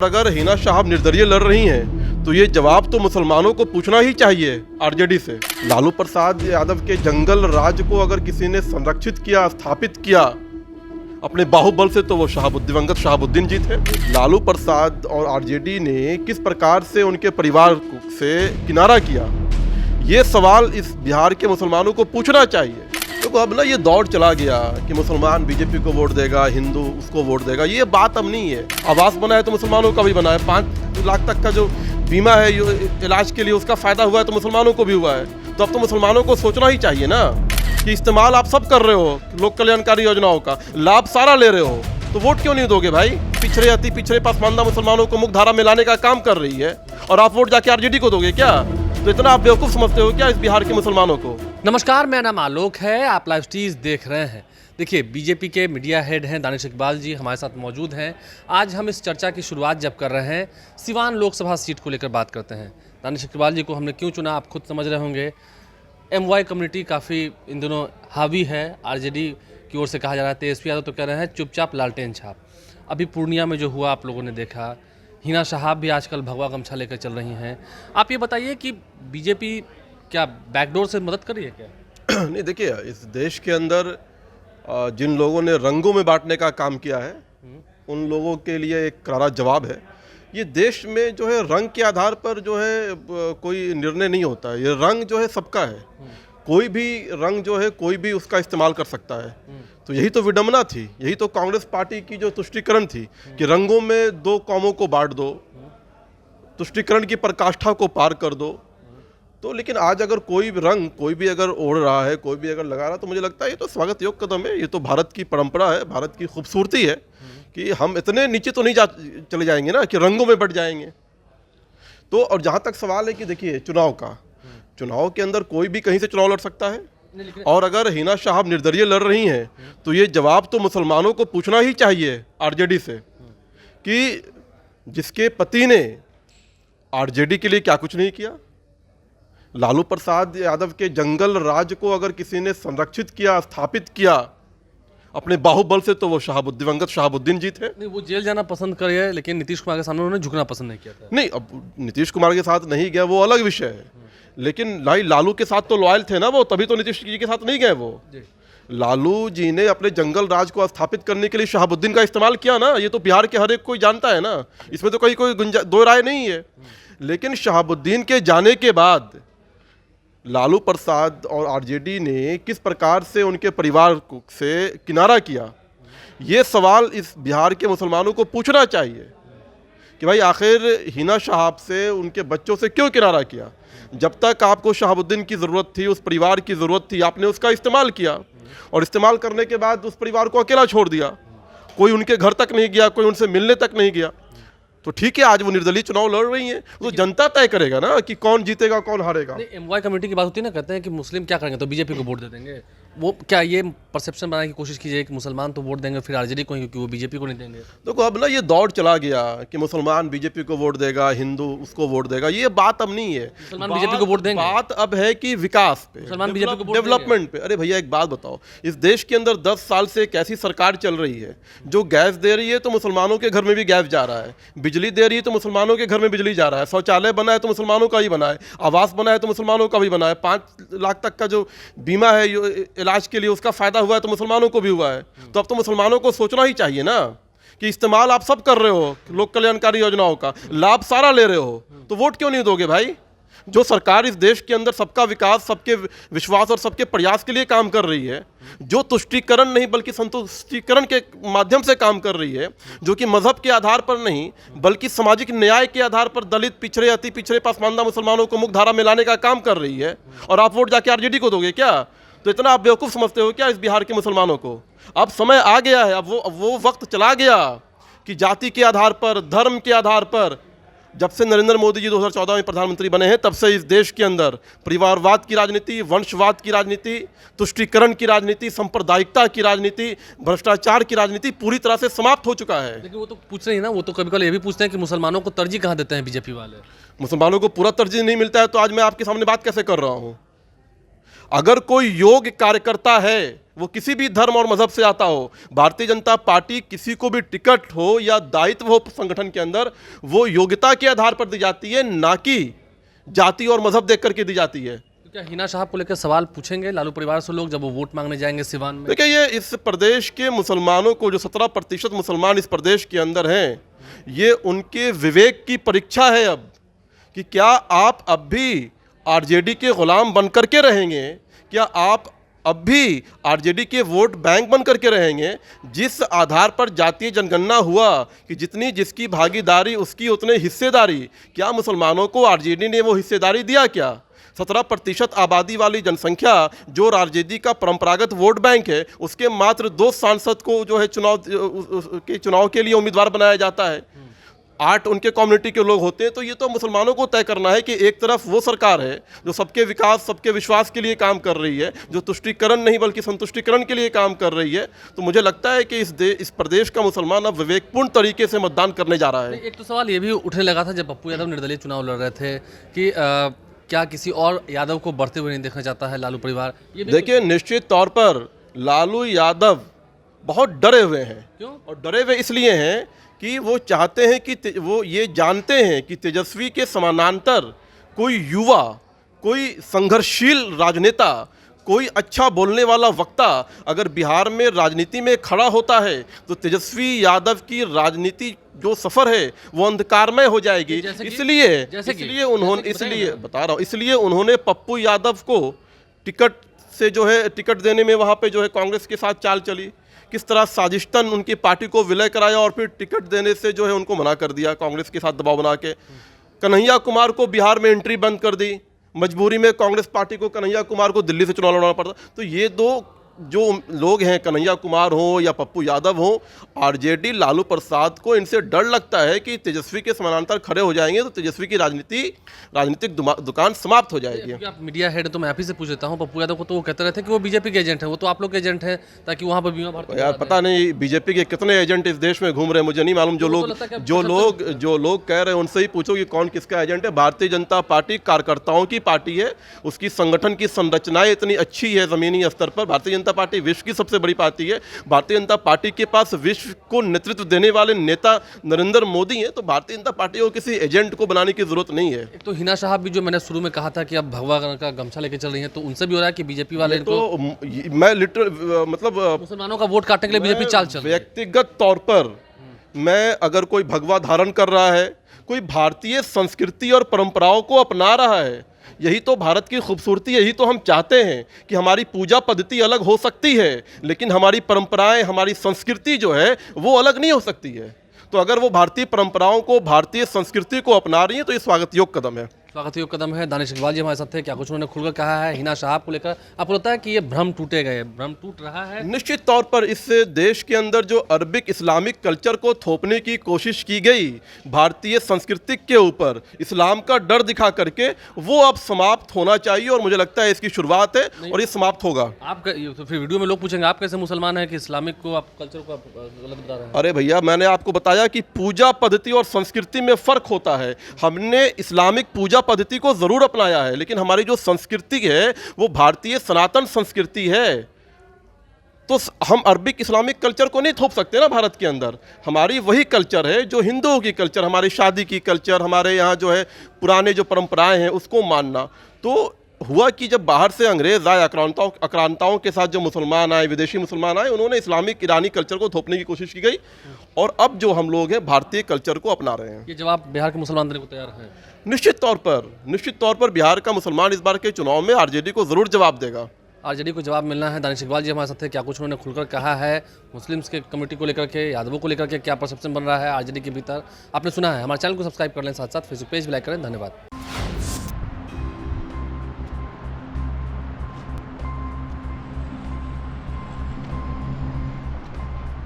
अगर हिना साहब निर्दलीय लड़ रही हैं तो ये जवाब तो मुसलमानों को पूछना ही चाहिए आरजेडी से। लालू प्रसाद यादव के जंगल राज को अगर किसी ने संरक्षित किया, स्थापित किया अपने बाहुबल से, तो वो दिवंगत शहाबुद्दीन जी थे। लालू प्रसाद और आरजेडी ने किस प्रकार से उनके परिवार से किनारा किया, ये सवाल इस बिहार के मुसलमानों को पूछना चाहिए। तो अब ना ये दौड़ चला गया कि मुसलमान बीजेपी को वोट देगा, हिंदू उसको वोट देगा, ये बात अब नहीं है। आवास बना है तो मुसलमानों का भी बना है, 5 लाख तक का जो बीमा है इलाज के लिए, उसका फ़ायदा हुआ है तो मुसलमानों को भी हुआ है। तो अब तो मुसलमानों को सोचना ही चाहिए ना कि इस्तेमाल आप सब कर रहे हो, लोक कल्याणकारी योजनाओं का लाभ सारा ले रहे हो, तो वोट क्यों नहीं दोगे भाई? पिछड़े अति पिछड़े पसमानदा मुसलमानों को मुख्य धारा में लाने का काम कर रही है और आप वोट जाके आरजेडी को दोगे क्या? तो इतना आप बेवकूफ़ समझते हो क्या इस बिहार के मुसलमानों को? नमस्कार, मेरा नाम आलोक है, आप लाइव स्टीज देख रहे हैं। देखिए, बीजेपी के मीडिया हेड हैं दानिश इकबाल जी हमारे साथ मौजूद हैं। आज हम इस चर्चा की शुरुआत जब कर रहे हैं, सिवान लोकसभा सीट को लेकर बात करते हैं। दानिश इकबाल जी को हमने क्यों चुना आप खुद समझ रहे होंगे। MY कम्युनिटी काफ़ी इन दिनों हावी है, आरजेडी की ओर से कहा जा रहा है। तेजस्वी यादव तो कह रहे हैं चुपचाप लालटेन छाप। अभी पूर्णिया में जो हुआ आप लोगों ने देखा, हिना साहब भी आजकल भगवा गमछा लेकर चल रही हैं। आप ये बताइए कि बीजेपी क्या बैकडोर से मदद कर रही है क्या? नहीं, देखिए, इस देश के अंदर जिन लोगों ने रंगों में बांटने का काम किया है उन लोगों के लिए एक करारा जवाब है। ये देश में जो है रंग के आधार पर जो है कोई निर्णय नहीं होता है। ये रंग जो है सबका है, कोई भी रंग जो है कोई भी उसका इस्तेमाल कर सकता है। तो यही तो विडंबना थी, यही तो कांग्रेस पार्टी की जो तुष्टीकरण थी कि रंगों में 2 कौमों को बांट दो, तुष्टीकरण की पराकाष्ठा को पार कर दो। तो लेकिन आज अगर कोई भी रंग कोई भी अगर ओढ़ रहा है, कोई भी अगर लगा रहा है, तो मुझे लगता है ये तो स्वागत योग्य कदम है। ये तो भारत की परंपरा है, भारत की खूबसूरती है कि हम इतने नीचे तो नहीं चले जाएंगे ना कि रंगों में बट जाएंगे। तो और जहाँ तक सवाल है कि देखिए चुनाव के अंदर कोई भी कहीं से चुनाव लड़ सकता है, और अगर हिना साहब निर्दलीय लड़ रही हैं तो ये जवाब तो मुसलमानों को पूछना ही चाहिए आरजेडी से कि जिसके पति ने आरजेडी के लिए क्या कुछ नहीं किया। लालू प्रसाद यादव के जंगल राज को अगर किसी ने संरक्षित किया, स्थापित किया अपने बाहुबल से, तो वो दिवंगत शहाबुद्दीन जी थे। नहीं, वो जेल जाना पसंद करे, लेकिन नीतीश कुमार के सामने उन्होंने झुकना पसंद नहीं किया था। नहीं, अब नीतीश कुमार के साथ नहीं गया वो अलग विषय है, लेकिन भाई लालू के साथ तो लॉयल थे ना वो, तभी तो नीतीश जी के साथ नहीं गए वो। लालू जी ने अपने जंगल राज को स्थापित करने के लिए शहाबुद्दीन का इस्तेमाल किया ना, ये तो बिहार के हर एक कोई जानता है ना, इसमें तो कोई दो राय नहीं है। लेकिन शहाबुद्दीन के जाने के बाद लालू प्रसाद और आरजेडी ने किस प्रकार से उनके परिवार से किनारा किया, ये सवाल इस बिहार के मुसलमानों को पूछना चाहिए कि भाई आखिर हिना साहब से, उनके बच्चों से क्यों किनारा किया। जब तक आपको शहाबुद्दीन की ज़रूरत थी, उस परिवार की ज़रूरत थी, आपने उसका इस्तेमाल किया, और इस्तेमाल करने के बाद उस परिवार को अकेला छोड़ दिया। कोई उनके घर तक नहीं गया, कोई उनसे मिलने तक नहीं गया। तो ठीक है, आज वो निर्दलीय चुनाव लड़ रही हैं, तो जनता तय करेगा ना कि कौन जीतेगा कौन हारेगा। MY कमेटी की बात होती है ना, कहते हैं कि मुस्लिम क्या करेंगे तो बीजेपी को वोट दे देंगे। वो क्या ये परसेप्शन बनाने की कोशिश कीजिए कि मुसलमान तो वोट देंगे फिर आरजेडी को ही, क्योंकि वो बीजेपी को नहीं देंगे। देखो, अब ना ये दौड़ चला गया कि मुसलमान बीजेपी को वोट देगा, हिंदू उसको वोट देगा, ये बात अब नहीं है। मुसलमान बीजेपी को वोट देंगे। बात अब है कि विकास पे, मुसलमान बीजेपी को वोट डेवलपमेंट पे। अरे भैया एक बात बताओ, इस देश के अंदर 10 साल से एक ऐसी सरकार चल रही है जो गैस दे रही है तो मुसलमानों के घर में भी गैस जा रहा है, बिजली दे रही है तो मुसलमानों के घर में बिजली जा रहा है, शौचालय बना है तो मुसलमानों का ही बना है, आवास बना है तो मुसलमानों का भी बना है, 5 लाख तक का जो बीमा है इलाज के लिए, उसका फ़ायदा हुआ है तो मुसलमानों को भी हुआ है। तो अब तो मुसलमानों को सोचना ही चाहिए ना कि इस्तेमाल आप सब कर रहे हो, लोक कल्याणकारी योजनाओं का लाभ सारा ले रहे हो, तो वोट क्यों नहीं दोगे भाई? जो सरकार इस देश के अंदर सबका विकास, सबके विश्वास और सबके प्रयास के लिए काम कर रही है, जो तुष्टीकरण नहीं बल्कि संतुष्टीकरण के माध्यम से काम कर रही है, जो कि मजहब के आधार पर नहीं बल्कि सामाजिक न्याय के आधार पर दलित, पिछड़े, अति पिछड़े पसमानदा मुसलमानों को मुख्य धारा में लाने का काम कर रही है, और आप वोट जाके आरजेडी को दोगे क्या? तो इतना आप बेवकूफ़ समझते हो क्या इस बिहार के मुसलमानों को? अब समय आ गया है, अब वो वक्त चला गया कि जाति के आधार पर, धर्म के आधार पर, जब से नरेंद्र मोदी जी 2014 में प्रधानमंत्री बने हैं तब से इस देश के अंदर परिवारवाद की राजनीति, वंशवाद की राजनीति, तुष्टीकरण की राजनीति, सांप्रदायिकता की राजनीति, भ्रष्टाचार की राजनीति पूरी तरह से समाप्त हो चुका है। लेकिन वो तो पूछ रहे हैं ना, वो तो कभी कभी ये भी पूछते हैं कि मुसलमानों को तरजीह कहाँ देते हैं बीजेपी वाले। मुसलमानों को पूरा तरजीह नहीं मिलता है तो आज मैं आपके सामने बात कैसे कर रहा हूँ? अगर कोई योग्य कार्यकर्ता है, वो किसी भी धर्म और मजहब से आता हो, भारतीय जनता पार्टी किसी को भी टिकट हो या दायित्व हो संगठन के अंदर, वो योग्यता के आधार पर दी जाती है, ना कि जाति और मजहब देख करके दी जाती है। तो क्या हिना साहब को लेकर सवाल पूछेंगे लालू परिवार से लोग जब वो वोट मांगने जाएंगे सिवान में? देखिए, ये इस प्रदेश के मुसलमानों को, जो 17% मुसलमान इस प्रदेश के अंदर हैं, ये उनके विवेक की परीक्षा है अब, कि क्या आप अब भी आरजेडी के गुलाम बन करके रहेंगे, क्या आप अब भी आरजेडी के वोट बैंक बन करके रहेंगे, जिस आधार पर जातीय जनगणना हुआ कि जितनी जिसकी भागीदारी उसकी उतने हिस्सेदारी, क्या मुसलमानों को आरजेडी ने वो हिस्सेदारी दिया? क्या 17% आबादी वाली जनसंख्या जो आरजेडी का परंपरागत वोट बैंक है, उसके मात्र 2 सांसद को जो है चुनाव के लिए उम्मीदवार बनाया जाता है, 8 उनके कम्युनिटी के लोग होते हैं। तो ये तो मुसलमानों को तय करना है कि एक तरफ वो सरकार है जो सबके विकास, सबके विश्वास के लिए काम कर रही है, जो तुष्टीकरण नहीं बल्कि संतुष्टिकरण के लिए काम कर रही है। तो मुझे लगता है कि इस प्रदेश का मुसलमान अब विवेकपूर्ण तरीके से मतदान करने जा रहा है। एक तो सवाल ये भी उठने लगा था जब पप्पू यादव निर्दलीय चुनाव लड़ रहे थे कि क्या किसी और यादव को बढ़ते हुए नहीं देखना चाहता है लालू परिवार? ये भी देखिए, निश्चित तौर पर लालू यादव बहुत डरे हुए हैं। क्यों? और डरे हुए इसलिए हैं कि वो चाहते हैं कि वो ये जानते हैं कि तेजस्वी के समानांतर कोई युवा, कोई संघर्षशील राजनेता, कोई अच्छा बोलने वाला वक्ता अगर बिहार में राजनीति में खड़ा होता है, तो तेजस्वी यादव की राजनीति जो सफर है वो अंधकारमय हो जाएगी। इसलिए बता रहा हूँ, इसलिए उन्होंने पप्पू यादव को टिकट देने में वहाँ पे जो है कांग्रेस के साथ चाल चली, किस तरह साजिशतन उनकी पार्टी को विलय कराया और फिर टिकट देने से जो है उनको मना कर दिया, कांग्रेस के साथ दबाव बना के। कन्हैया कुमार को बिहार में एंट्री बंद कर दी, मजबूरी में कांग्रेस पार्टी को कन्हैया कुमार को दिल्ली से चुनाव लड़ना पड़ता। तो ये दो जो लोग हैं, कन्हैया कुमार हो या पप्पू यादव हो, आरजेडी लालू प्रसाद को इनसे डर लगता है कि तेजस्वी के समानांतर खड़े हो जाएंगे तो तेजस्वी की राजनीतिक दुकान समाप्त हो जाएगी। क्योंकि आप मीडिया हेड, तो मैं आप ही से पूछ लेता हूँ, पप्पू यादव को तो वो कहते रहते हैं कि वो बीजेपी के एजेंट है, वो तो आप लोग के एजेंट हैं, ताकि वहाँ पर बीमा भर्ती। यार पता नहीं बीजेपी के कितने एजेंट इस देश में घूम रहे हैं, मुझे नहीं मालूम। जो लोग कह रहे हैं उनसे ही पूछो कि कौन किसका एजेंट है। भारतीय जनता पार्टी कार्यकर्ताओं की पार्टी है, उसकी संगठन की संरचनाएं इतनी अच्छी है ज़मीनी स्तर पर। भारतीय जनता पार्टी विश्व की सबसे बड़ी पार्टी है। भारतीय जनता पार्टी के पास विश्व को नेतृत्व देने वाले नेता नरेंद्र मोदी हैं, तो भारतीय जनता पार्टी को किसी एजेंट को बनाने की जरूरत नहीं है। एक तो हिना साहब भी, जो मैंने शुरू में कहा था कि अब भगवा का गमछा लेके चल रही हैं, तो उनसे भी हो रहा है कि बीजेपी वाले तो मैं मुसलमानों का वोट काटने के लिए बीजेपी चाल चल रही है। व्यक्तिगत तौर पर मैं, अगर कोई भगवा धारण कर रहा है, कोई भारतीय संस्कृति और परंपराओं को अपना रहा है, यही तो भारत की खूबसूरती, यही तो हम चाहते हैं कि हमारी पूजा पद्धति अलग हो सकती है, लेकिन हमारी परंपराएं, हमारी संस्कृति जो है वो अलग नहीं हो सकती है। तो अगर वो भारतीय परंपराओं को, भारतीय संस्कृति को अपना रही है, तो ये स्वागत योग्य कदम है। स्वागत योग्य कदम है। दानिश इकबाल जी हमारे साथ थे, क्या कुछ उन्होंने खुलकर कहा है हिना साहब को लेकर? आपको लगता है कि ये भ्रम टूटेगा, ये भ्रम टूट रहा है? निश्चित तौर पर इससे देश के अंदर जो अरबिक इस्लामिक कल्चर को थोपने की कोशिश की गई भारतीय संस्कृति के ऊपर, इस्लाम का डर दिखा करके, वो अब समाप्त होना चाहिए और मुझे लगता है इसकी शुरुआत है और ये समाप्त होगा। आप तो फिर वीडियो में लोग पूछेंगे आप कैसे मुसलमान हैं कि इस्लामिक को, आप कल्चर को आप गलत बता रहे हैं? अरे भैया, मैंने आपको बताया कि पूजा पद्धति और संस्कृति में फर्क होता है। हमने इस्लामिक पूजा पद्धति को जरूर अपनाया है, लेकिन हमारी जो संस्कृति है वो भारतीय सनातन संस्कृति है। तो हम अरबिक इस्लामिक कल्चर को नहीं थोप सकते ना भारत के अंदर। हमारी वही कल्चर है जो हिंदुओं की कल्चर, हमारी शादी की कल्चर, हमारे यहाँ जो है पुराने जो परंपराएं हैं उसको मानना। तो हुआ कि जब बाहर से अंग्रेज आए, आक्रांताओं के साथ जो मुसलमान आए, विदेशी मुसलमान आए, उन्होंने इस्लामिक ईरानी कल्चर को थोपने की कोशिश की गई और अब जो हम लोग हैं भारतीय कल्चर को अपना रहे हैं। ये जवाब बिहार के मुसलमान देने को तैयार हैं? निश्चित तौर पर बिहार का मुसलमान इस बार के चुनाव में आरजेडी को जरूर जवाब देगा। आरजेडी को जवाब मिलना है। दानिश इकबाल जी हमारे साथ थे, क्या कुछ उन्होंने खुलकर कहा है मुस्लिम्स के कम्युनिटी को लेकर के, यादवों को लेकर के क्या परसेप्शन बन रहा है आरजेडी के भीतर, आपने सुना है। हमारे चैनल को सब्सक्राइब कर लें, साथ साथ फेसबुक पेज भी लाइक करें। धन्यवाद।